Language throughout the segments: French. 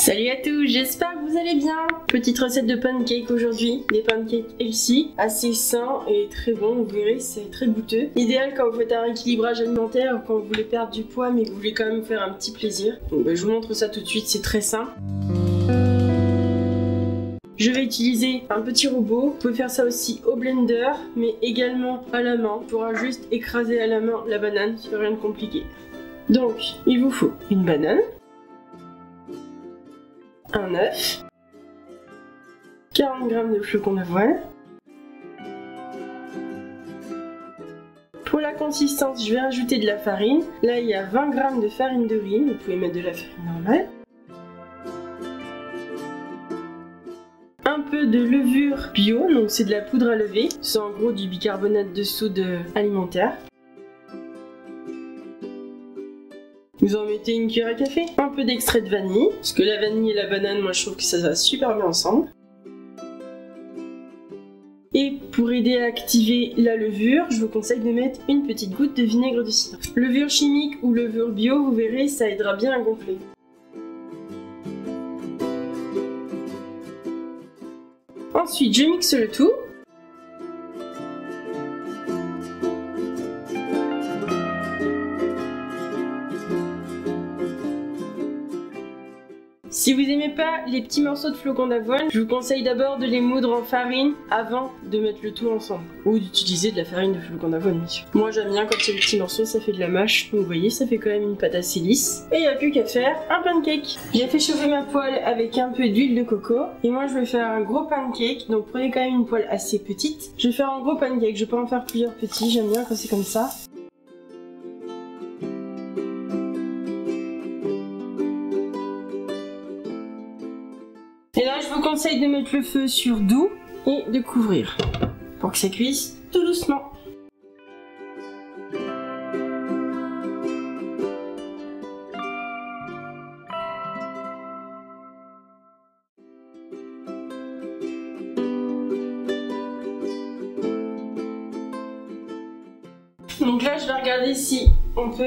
Salut à tous, j'espère que vous allez bien. Petite recette de pancakes aujourd'hui, des pancakes healthy, assez sains et très bons, vous verrez c'est très goûteux. Idéal quand vous faites un rééquilibrage alimentaire, quand vous voulez perdre du poids mais que vous voulez quand même faire un petit plaisir. Donc je vous montre ça tout de suite, c'est très simple. Je vais utiliser un petit robot, vous pouvez faire ça aussi au blender, mais également à la main. Il faudra juste écraser à la main la banane, c'est rien de compliqué. Donc, il vous faut une banane, un œuf, 40 g de flocons d'avoine. Pour la consistance, je vais rajouter de la farine. Là, il y a 20 g de farine de riz, vous pouvez mettre de la farine normale. Un peu de levure bio, donc c'est de la poudre à lever. C'est en gros du bicarbonate de soude alimentaire. Vous en mettez une cuillère à café. Un peu d'extrait de vanille, parce que la vanille et la banane, moi je trouve que ça va super bien ensemble. Et pour aider à activer la levure, je vous conseille de mettre une petite goutte de vinaigre de cidre. Levure chimique ou levure bio, vous verrez, ça aidera bien à gonfler. Ensuite, je mixe le tout. Si vous n'aimez pas les petits morceaux de flocons d'avoine, je vous conseille d'abord de les moudre en farine avant de mettre le tout ensemble. Ou d'utiliser de la farine de flocons d'avoine, bien sûr. Moi j'aime bien quand c'est les petits morceaux, ça fait de la mâche. Donc vous voyez, ça fait quand même une pâte assez lisse. Et il n'y a plus qu'à faire un pancake. J'ai fait chauffer ma poêle avec un peu d'huile de coco. Et moi je vais faire un gros pancake. Donc prenez quand même une poêle assez petite. Je vais faire un gros pancake, je peux en faire plusieurs petits, j'aime bien quand c'est comme ça. Et là, je vous conseille de mettre le feu sur doux et de couvrir pour que ça cuise tout doucement. Donc là, je vais regarder si on peut...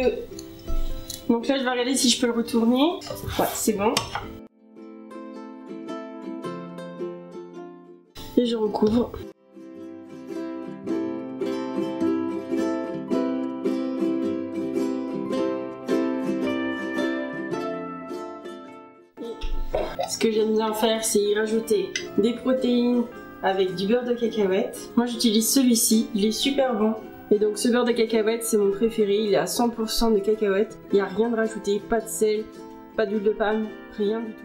Donc là, je vais regarder si je peux le retourner. Ouais, c'est bon. Et je recouvre. Ce que j'aime bien faire, c'est y rajouter des protéines avec du beurre de cacahuète. Moi j'utilise celui-ci, il est super bon. Et donc ce beurre de cacahuète, c'est mon préféré, il est à 100% de cacahuète. Il n'y a rien de rajouté, pas de sel, pas d'huile de palme, rien du tout.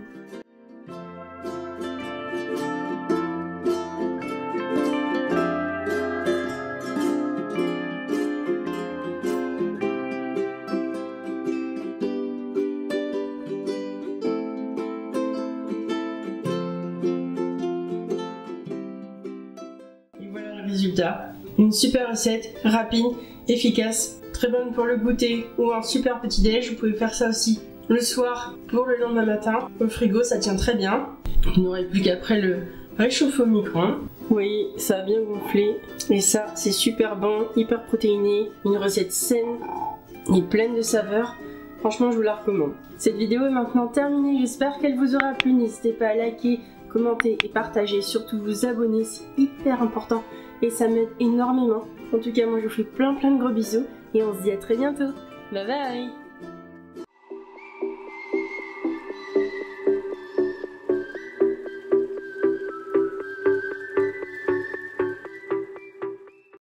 Résultat, une super recette, rapide, efficace, très bonne pour le goûter ou un super petit déj. Vous pouvez faire ça aussi le soir pour le lendemain matin. Au frigo, ça tient très bien. Vous n'aurez plus qu'après le réchauffer au micro-ondes. Vous voyez, ça a bien gonflé. Et ça, c'est super bon, hyper protéiné, une recette saine et pleine de saveurs. Franchement, je vous la recommande. Cette vidéo est maintenant terminée. J'espère qu'elle vous aura plu. N'hésitez pas à liker, commenter et partager. Surtout vous abonner, c'est hyper important. Et ça m'aide énormément. En tout cas, moi je vous fais plein de gros bisous et on se dit à très bientôt. Bye bye!